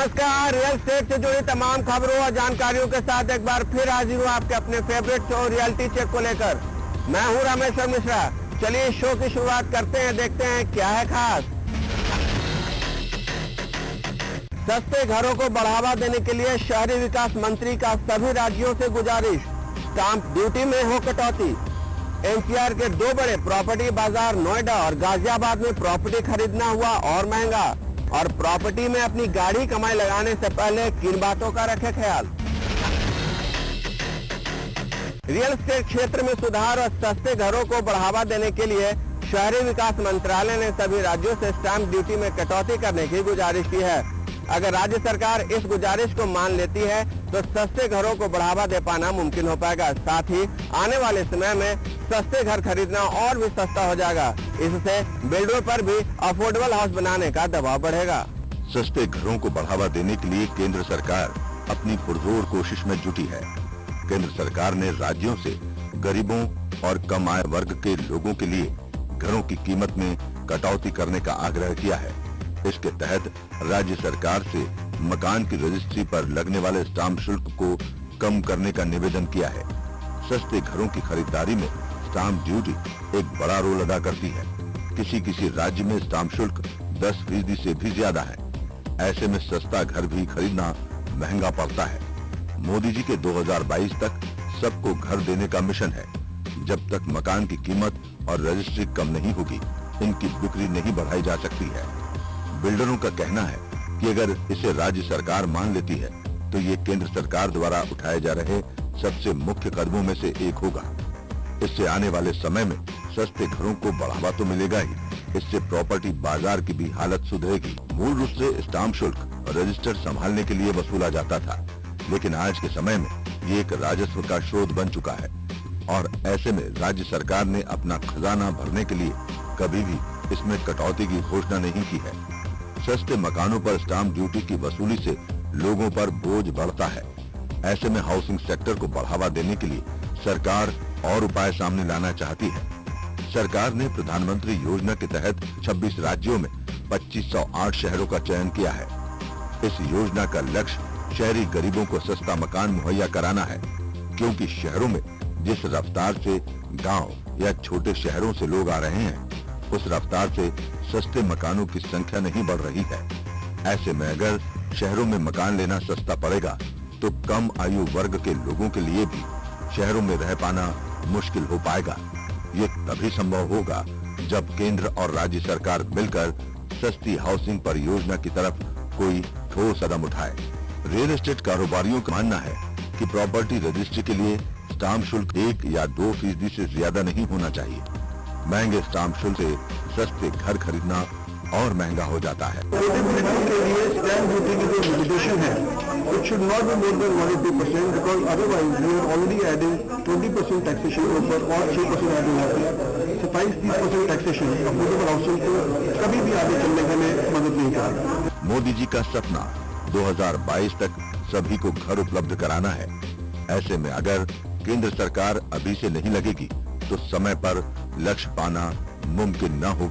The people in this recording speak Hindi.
नमस्कार, रियल एस्टेट से जुड़ी तमाम खबरों और जानकारियों के साथ एक बार फिर हाजिर हूँ आपके अपने फेवरेट शो रियलिटी चेक को लेकर। मैं हूँ रामेश्वर मिश्रा। चलिए इस शो की शुरुआत करते हैं, देखते हैं क्या है खास। सस्ते घरों को बढ़ावा देने के लिए शहरी विकास मंत्री का सभी राज्यों से गुजारिश, स्टाम्प ड्यूटी में हो कटौती। एनसीआर के दो बड़े प्रॉपर्टी बाजार नोएडा और गाजियाबाद में प्रॉपर्टी खरीदना हुआ और महंगा, और प्रॉपर्टी में अपनी गाढ़ी कमाई लगाने से पहले किन बातों का रखे ख्याल। रियल एस्टेट क्षेत्र में सुधार और सस्ते घरों को बढ़ावा देने के लिए शहरी विकास मंत्रालय ने सभी राज्यों से स्टाम्प ड्यूटी में कटौती करने की गुजारिश की है। अगर राज्य सरकार इस गुजारिश को मान लेती है तो सस्ते घरों को बढ़ावा दे पाना मुमकिन हो पाएगा। साथ ही आने वाले समय में सस्ते घर खरीदना और भी सस्ता हो जाएगा। इससे बिल्डरों पर भी अफोर्डेबल हाउस बनाने का दबाव बढ़ेगा। सस्ते घरों को बढ़ावा देने के लिए केंद्र सरकार अपनी पुरजोर कोशिश में जुटी है। केंद्र सरकार ने राज्यों से गरीबों और कम आय वर्ग के लोगों के लिए घरों की कीमत में कटौती करने का आग्रह किया है। इसके तहत राज्य सरकार से मकान की रजिस्ट्री पर लगने वाले स्टाम्प शुल्क को कम करने का निवेदन किया है। सस्ते घरों की खरीदारी में स्टाम्प ड्यूटी एक बड़ा रोल अदा करती है। किसी राज्य में स्टाम्प शुल्क 10% से भी ज्यादा है। ऐसे में सस्ता घर भी खरीदना महंगा पड़ता है। मोदी जी के 2022 तक सबको घर देने का मिशन है। जब तक मकान की कीमत और रजिस्ट्री कम नहीं होगी, इनकी बिक्री नहीं बढ़ाई जा सकती है। बिल्डरों का कहना है कि अगर इसे राज्य सरकार मान लेती है तो ये केंद्र सरकार द्वारा उठाए जा रहे सबसे मुख्य कदमों में से एक होगा। इससे आने वाले समय में सस्ते घरों को बढ़ावा तो मिलेगा ही, इससे प्रॉपर्टी बाजार की भी हालत सुधरेगी। मूल रूप से स्टाम्प शुल्क और रजिस्टर संभालने के लिए वसूला जाता था, लेकिन आज के समय में ये एक राजस्व का स्रोत बन चुका है और ऐसे में राज्य सरकार ने अपना खजाना भरने के लिए कभी भी इसमें कटौती की घोषणा नहीं की है। सस्ते मकानों पर स्टाम्प ड्यूटी की वसूली से लोगों पर बोझ बढ़ता है। ऐसे में हाउसिंग सेक्टर को बढ़ावा देने के लिए सरकार और उपाय सामने लाना चाहती है। सरकार ने प्रधानमंत्री योजना के तहत 26 राज्यों में 2508 शहरों का चयन किया है। इस योजना का लक्ष्य शहरी गरीबों को सस्ता मकान मुहैया कराना है, क्योंकि शहरों में जिस रफ्तार से गांव या छोटे शहरों से लोग आ रहे हैं, उस रफ्तार से सस्ते मकानों की संख्या नहीं बढ़ रही है। ऐसे में अगर शहरों में मकान लेना सस्ता पड़ेगा तो कम आयु वर्ग के लोगों के लिए भी शहरों में रह पाना मुश्किल हो पाएगा। ये तभी संभव होगा जब केंद्र और राज्य सरकार मिलकर सस्ती हाउसिंग परियोजना की तरफ कोई ठोस कदम उठाए। रियल एस्टेट कारोबारियों का मानना है कि प्रॉपर्टी रजिस्ट्री के लिए स्टाम्प शुल्क 1 या 2% से ज्यादा नहीं होना चाहिए। महंगे स्टाम्प शुल्क से सस्ते घर खरीदना और महंगा हो जाता है। के लिए स्टैम्प ड्यूटी की जो लिमिटेशन है, it should not be more than 1 or 2% because otherwise we are already adding 20% taxation ऊपर और 6% ऐड हो जाती है। 27-30% टैक्सेशन अफोर्डेबल हाउसिंग को कभी भी आगे चलने के लिए मदद नहीं करेगा। मोदी जी का सपना 2022 तक सभी को घर उपलब्ध कराना है। ऐसे में अगर केंद्र सरकार अभी से नहीं लगेगी तो समय पर लक्ष्य पाना मुमकिन न होगा।